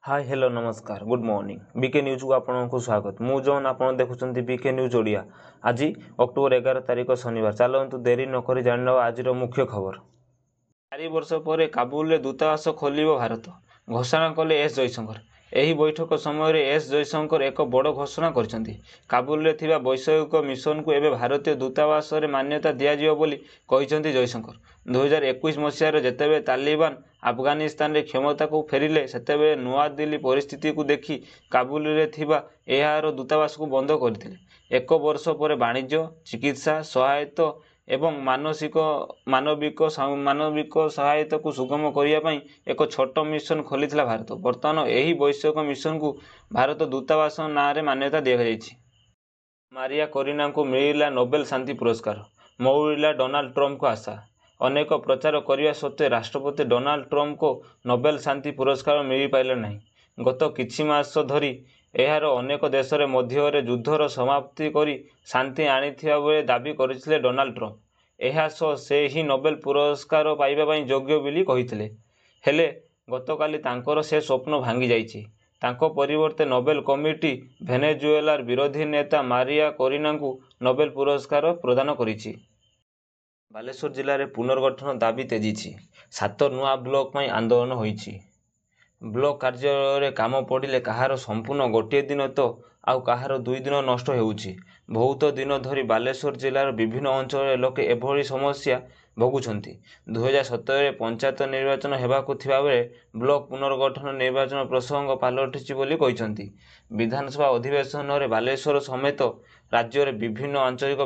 Hi hello नमस्कार good morning BK news को आपको स्वागत मु जौन आप देखुं बीके न्यूज ओडिया आज अक्टोबर 11 तारिख शनिवार चलतु देरी नक जान आज मुख्य खबर 4 वर्ष पर काबुल में दूतावास खोल भारत घोषणा कले एस जयशंकर। यह बैठक समय एस जयशंकर एक बड़ घोषणा कर काबुल में वैषयिक मिशन को एवं भारतीय दूतावास में मान्यता दिज्व बोली जयशंकर। 2021 मसीह जितेबाला तालिबान अफगानिस्तान रे क्षमता को फेरिले सेतेबेले नुआ दिल्ली परिस्थिति को देखि काबुल रे थिबा एहार दूतावास को बंद करथिले। एक वर्ष पर वाणिज्य चिकित्सा सहायता एवं मानविक सहायता को सुगम करने एक छोट मिशन खोली भारत। बर्तमान यही वैश्विक मिशन को भारत दूतावास ना रे मान्यता दी जाइछि। मारिया करीना को मिला नोबेल शांति पुरस्कार मौलिला डोनाल्ड ट्रंप को आशा। अनेक प्रचार करने सत्वे राष्ट्रपति डोनाल्ड ट्रंप को नोबेल शांति पुरस्कार मिल पारे ना। गत किछि मास धरी एहार अनेक देश मध्य युद्धर समाप्ति करी शांति आनिथिबा बेले दाबी करथिले डोनाल्ड ट्रंप। एहा सह से ही नोबेल पुरस्कार पाइबा योग्य बोली कहिथिले। हेले गतकाली तांकर से स्वप्न भांगी जाइछि। तांको परिवर्ते नोबेल कमिटी भेनेजुएलार विरोधी नेता मारिया करीना को नोबेल पुरस्कार प्रदान करिछि। बालेश्वर जिले में पुनर्गठन दाबी तेजी 7 नुआ ब्लॉक में आंदोलन होइछि। ब्लॉक कार्यालय काम पड़े कहार संपूर्ण गोटे दिन तो आउ कहार 2 दिन नष्ट होउछि। बहुत दिन धरी बालेश्वर जिलार विभिन्न अंचल लोके एभली समस्या भोगुछंती। 2017 पंचायत निर्वाचन हेबाकु थिबा बेले ब्लॉक पुनर्गठन निर्वाचन प्रसंग पालटिछि बोली कहिसंती। विधानसभा अधिवेशन में बालेश्वर समेत राज्य विभिन्न आंचलिक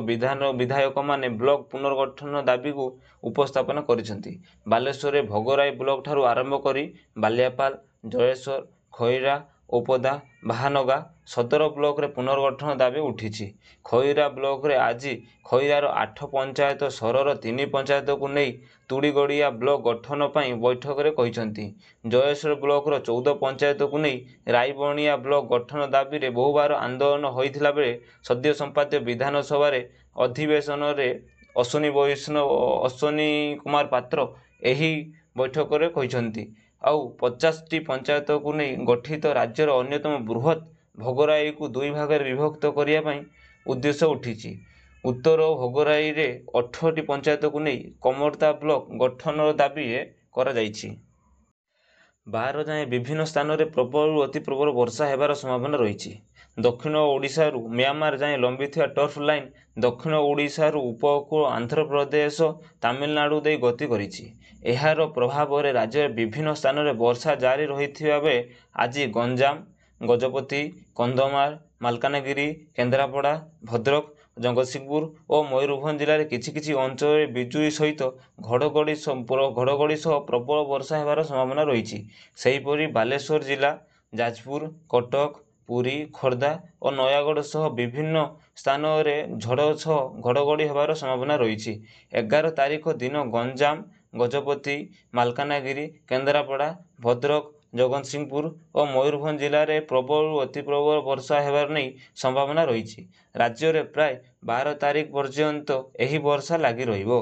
विधायक माने ब्लॉक पुनर्गठन दाबी को उपस्थापन करिसंती। बालेश्वर में भोगराई ब्लॉक ठारू आरंभ करी बालियापाल जयेश्वर खैरा ओपदा बाहानगा सदर ब्लॉक रे पुनर्गठन दाबी उठी। खैरा ब्लॉक रे आज खैरार 8 पंचायत सहरर 3 पंचायत को नहीं तुड़ीगड़िया ब्लॉक गठन पर बैठक में कहते। जयेश्वर ब्लॉक रो 14 पंचायत को नहीं रायबणिया ब्लॉक गठन दाबी रे बहुबार आंदोलन होइथिला बेले सद्य संपाद्य विधानसभा अधिवेशन में अश्विनी कुमार पात्र यही बैठक में कहते। आउ 50टी पंचायत को नहीं गठित राज्यर अन्यतम बृहत भोगराई को 2 भाग में विभक्त करने उद्देश्य उठी। उत्तर भोगराई रे 18टी पंचायत को नहीं कमरदा ब्लॉक गठन दाबी करा जाइछि। 12 जाए विभिन्न स्थान में प्रबल अति प्रबल वर्षा हेबार संभावना रही। दक्षिण ओडिशा म्यांमार जाए लंबी टर्फ लाइन दक्षिण ओडिशा उपकूल आंध्र प्रदेश तमिलनाडु दे गति करिछि। एहार प्रभाव रे राज्य विभिन्न स्थान में वर्षा जारी रही बेले आज गंजाम गजपति कंधमाल मालकानगिरी केन्द्रापड़ा भद्रक जगतसिंहपुर और मयूरभंज जिले में किछि अंचल बिजुली सहित घड़घड़ी सह प्रबल वर्षा हेबार संभावना रही। सेहीपरि बालेश्वर जिला जाजपुर कटक पुरी खोर्धा और नयागढ़ सह विभिन्न स्थान में झड़ सह घड़घड़ी हेबार संभावना रही। 11 तारिख दिन गंजाम गजपति मालकानगिरी केन्द्रापड़ा भद्रक जगतसिंहपुर और मयूरभंज जिले में प्रबल अति प्रबल वर्षा हेबार नहीं संभावना रही। राज्य में प्राय 12 तारिख पर्यंत यही वर्षा लगी रहिबो।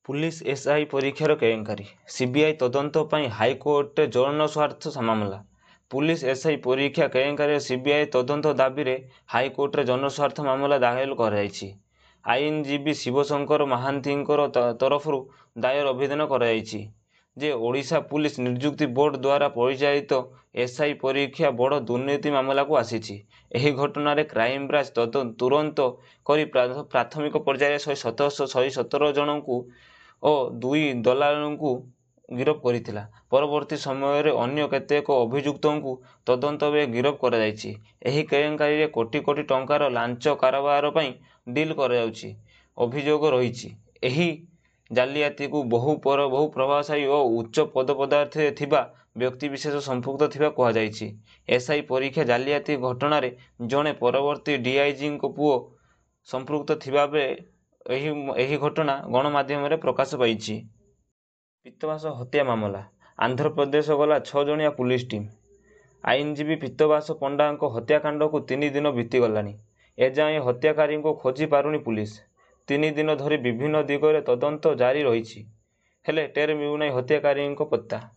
पुलिस एसआई परीक्षार केलेंकारी सीबीआई तदंत पर हाईकोर्ट जन स्वार्थ मामला। पुलिस एसआई परीक्षा केलेंकारी सीबीआई तदंत दाबी में हाईकोर्ट जन स्वार्थ मामला दाखिल कराई। आईनजीवी शिवशंकर महांती तरफ दायर आवेदन कराई जे ओडिशा पुलिस नियुक्ति बोर्ड द्वारा परिचालित एसआई परीक्षा बड़ दुर्नीति मामला को आसी। एही घटना क्राइमब्रांच तुरंत करी प्राथमिक पर्यायर 117 जन को और 2 दलाल को गिरफ करिथिला। परवर्ती समय रे अन्य केतेक अभियुक्तों को तदंत में गिरफ करा जायछि। एही केलेंकारी रे कोटी कोटी टंकार लांच कारोबार पई डील करा जाउछि अभियोग रहिछि। एही जालियाती को बहु प्रभावशाली और उच्च पदपदार्थ थिबा व्यक्ति विशेष संपुक्त थिबा कहा जायछि। एसआई परीक्षा जालियाती घटना रे जणे परवर्ती डीआईजी को पुओ संपुक्त थिबा बेले एही घटना गणमाध्यम रे प्रकाश पाइछि। पित्तवास हत्या मामला आंध्र प्रदेश गला 6 जणिया पुलिस टीम। आईनजीवी पित्तवास पंडा हत्याकांड को 3 दिन बीतीगलानी। एजाए हत्याकारी को खोजी पारुनी पुलिस। 3 दिन धरी विभिन्न दिगरे तदंत जारी रही हेले टेर मिलुना हत्याकारी पत्ता।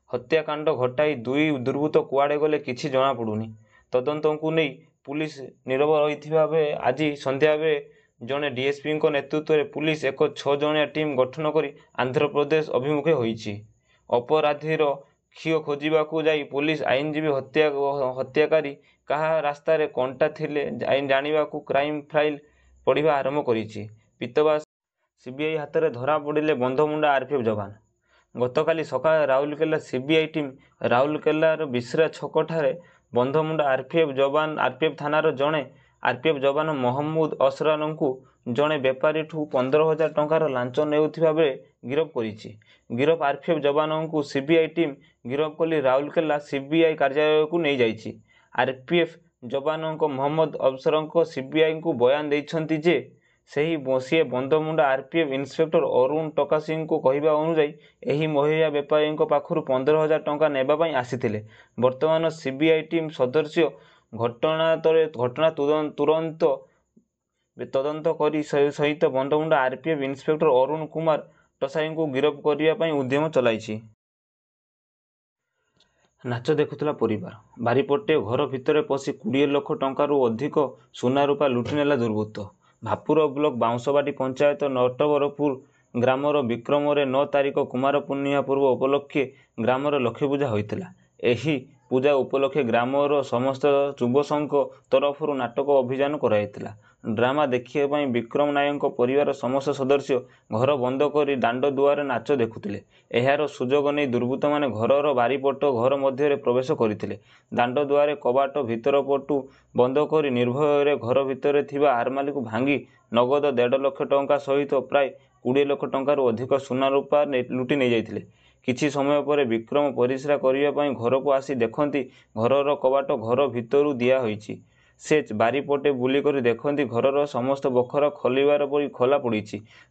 हत्याकांड घटाई दुई दुर्बृत्त कुआड़े गले किछि जଣା पड़ुनी। तदंतକୁ ନେଇ पुलिस नीरव रहिଥିବା बेले आज संध्या बेले जड़े डीएसपी नेतृत्व में पुलिस एक 6 जणिया टीम गठन कर आंध्र प्रदेश अभिमुखे होइछि। अपराधीर क्षीय खोजिबाकू जाई पुलिस आईनजीवी हत्याकारी कहा रास्तार कंटा थिले जानिबाकू क्राइम फाइल पढ़िबा आरंभ करिछि। पितबा सीबीआई हाथ में धरा पड़े बंधमुंडा आरपीएफ जवान। गतकाली सकाळे राउरकेला सीबीआई टीम राउरकेलार बिश्रा छकठारे बंधमुंडा आरपीएफ थानार जड़े आरपीएफ जवान महमूद असरानଙ୍କୁ जड़े बेपारी 15,000 टंकार लांच नेउथिबा बेले गिरफ करिछि। गिरफ आरपीएफ जवानଙ୍କୁ सीबीआई टीम गिरफ कली राउरकेला सीबीआई कार्यालय को नहीं जाइछि। आरपीएफ जवानଙ୍କ महमूद अफसरଙ୍କ सीबीआई को बयान देइछन्ति जे सी बंधमुंडा आरपीएफ इन्स्पेक्टर अरुण टकासी को कहवा अनुजाई एही महिला बेपारी पाखु 15,000 टंका नेबाई आसीथिले। वर्तमान सीबीआई टीम सदस्य घटना तुरंत तदंत करी सहित बंधमुंडा आरपीएफ इन्स्पेक्टर अरुण कुमार टसाई को गिरफ करने उद्यम चलाई। नाच देखुला परिवार बारीपटे घर भितर पशि 20 लाख टंकार अधिक सुना रूपा लुटिनेला दुर्बृत्त। भापुर ब्लॉक बाउंसबाटी पंचायत नटवरपुर ग्रामर विक्रम 9 तारिख कुमार पूर्णिमा पूर्व उपलक्षे ग्रामर लक्ष्मी पूजा होइतिला। एही पूजा उपलक्षे ग्रामर समस्त युवसंघ तरफ नाटक अभियान कराइतिला। ड्रामा देखिए विक्रम नायक परिवार समस्त सदस्य घर बंद कर दांड दुआरे नाच देखुतिले। एहार सुजोग नहीं दुर्बृत्त माने घरर बारीपट घर मध्य प्रवेश करथिले। दांड दुआरे कबाट भितर पटु बंद कर निर्भय घर भितर थिबा आरमाली को भांगी नगद 1.5 लाख टंका सहित प्राय 20 लाख टंकार अधिक सुना रूपा लुटि नहीं जाइथिले। किछि समय पर विक्रम परिश्रा करने घर को आसी देखती घरर कबाट घर भितर दिया होइछि। से बारीपटे बुलिकर देखती घरर समस्त बखर खोलिबार परी खोला पड़ी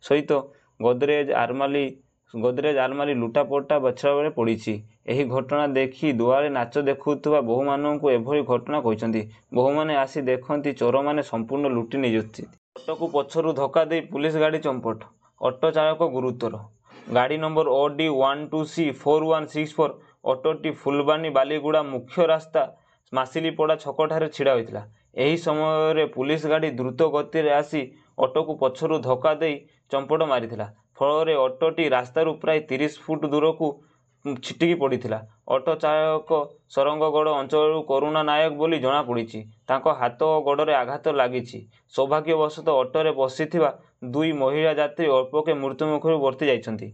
सहित गोदरेज आरमाली लुटापटा बछड़ा पड़ी। यही घटना देखी दुआरे नाच देखुवा बहु मानू एभली घटना कहते बहु मैंने आसी देखती चोर मैंने संपूर्ण लुटि नहीं जाती। ऑटो को पछरू धक्का दे पुलिस गाड़ी चंपट। ऑटो चालक गुरुतर। गाड़ी number OD 12C 4164 ऑटोटी Phulbani Baliguda मुख्य रास्ता मासिलीपड़ा छकठारे छिड़ा होइतिला। एही समय पुलिस गाड़ी द्रुत गति में आसी ऑटो को पछरू धक्का दे चंपट मारिथिला। फल ऑटोटी रास्तारू प्राय 30 फुट दूर को छिटिकी पड़ीथिला। ऑटो चालक सरंगगढ़ अंचल करुणा नायक बोली जना पड़ी। तांको हाथ और गोड़े आघात लगी। सौभाग्यवशत ऑटोरे बसीथिबा 2 महिला यात्री अल्पके मृत्युमुखर वर्ती जाइछन्ति।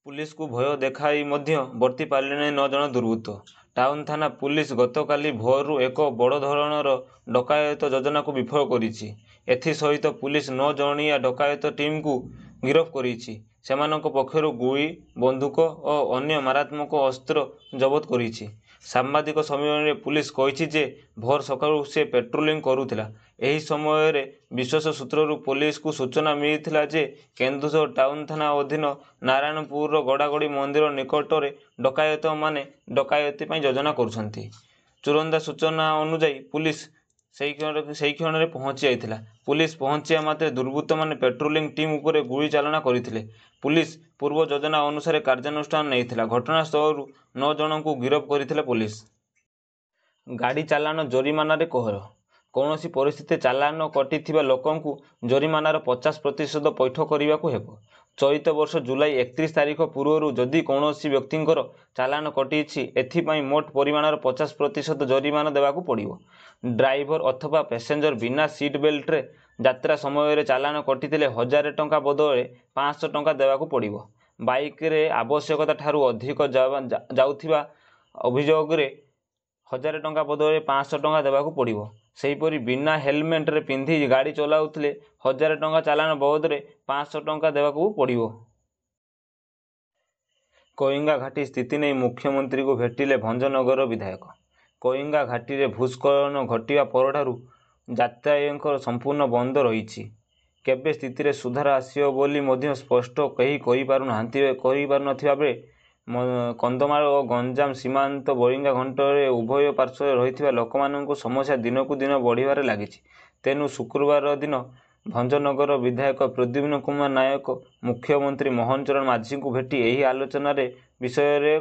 पुलिस को भय देखाई वर्ती पारे 9 जन दुर्बृत्त। टाउन थाना पुलिस गतकाली भोरु एक बड़ धरणर डकायत योजना को विफल करिछि। एथि सहित पुलिस 9 जणिया डकायत टीम को गिरफ करिछि। सेमानक पक्षरु गुली बंदूक और अन्य मारात्मक अस्त्र जबत करिछि। सांबादिक सम्मेलन में पुलिस कहिछि जे भोर सकाळु से पेट्रोलिंग करुथिला। एही समय विश्वास सूत्रु पुलिस को सूचना मिलिथिला जे केन्दुझर टाउन थाना अधीन नारायणपुर गड़ागड़ी मंदिर निकट में डकायत माने डकायती योजना करुछन्ति। चुरंदा सूचना अनुसार पुलिस से क्षण में पहुंची जाइथिला। पुलिस पहुंचिया मात्रे दुर्बृत्त माने पेट्रोलिंग टीम उपर गुली चालना करथिले। पुलिस पूर्व योजना अनुसार कार्यानुष्ठान नैथिला। घटनास्थल 9 जन को गिरफ करथिला पुलिस। गाड़ी चालान जरिमाना रे कहर। कौनसी परिस्थिति चालान कटिथिबा लोकंकु जरिमानार 50% पैठ करिबाकू हेबो। चलित वर्ष जुलाई 31 तारिख पूर्व जदि कौनसी व्यक्तिंकर चालान कटिछि एथिपाई मोट परिमाणर 50% जरिमाना देवाकू पड़िबो। ड्राइवर अथवा पैसेंजर बिना सीट बेल्ट रे यात्रा समय चालान कटिथिले 1000 टंका बदले 500 टंका देवाकू पड़िबो। बाइक रे आवश्यकता ठारू अधिक जाउथिबा अभियोग रे 1000 टंका बदले 500 टंका देवाकू पड़िबो। सेहीपरि बिना हेलमेट रे पिंधि गाड़ी चलाउथिले 1000 टंका चालान बदले 500 टंका देवाकू पड़िबो। कोइंगा घाटी स्थिति नहीं मुख्यमंत्री को भेटिले भंजनगर विधायक। कोइंगा घाटी रे भूस्खलन घटिया परठारू यातायात संपूर्ण बंद रही। केबे स्थिति रे सुधार आसियो बोली मध्य स्पष्ट कही कहि पारुनथिबा बेले कंधमाल और गंजाम सीमांत बोरिंगा घंटे उभय पार्श्व रही लोक समस्या दिन को दिन बढ़िबार लागिछि। तेणु शुक्रवार दिन भंजनगर विधायक प्रद्युम्न कुमार नायक मुख्यमंत्री मोहन चरण माझी को भेटी एही आलोचन ବିଷୟରେ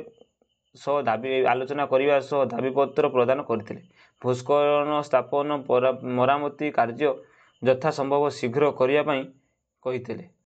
ଆଲୋଚନା କରିବା ସହ ଦାବିପତ୍ର ପ୍ରଦାନ କରିଥିଲେ। ଭୂସ୍ଖଳନ ସ୍ଥାପନ ମରାମତି କାର୍ଯ୍ୟ ଯଥା ସମ୍ଭବ ଶୀଘ୍ର କରିବା ପାଇଁ କହିଥିଲେ।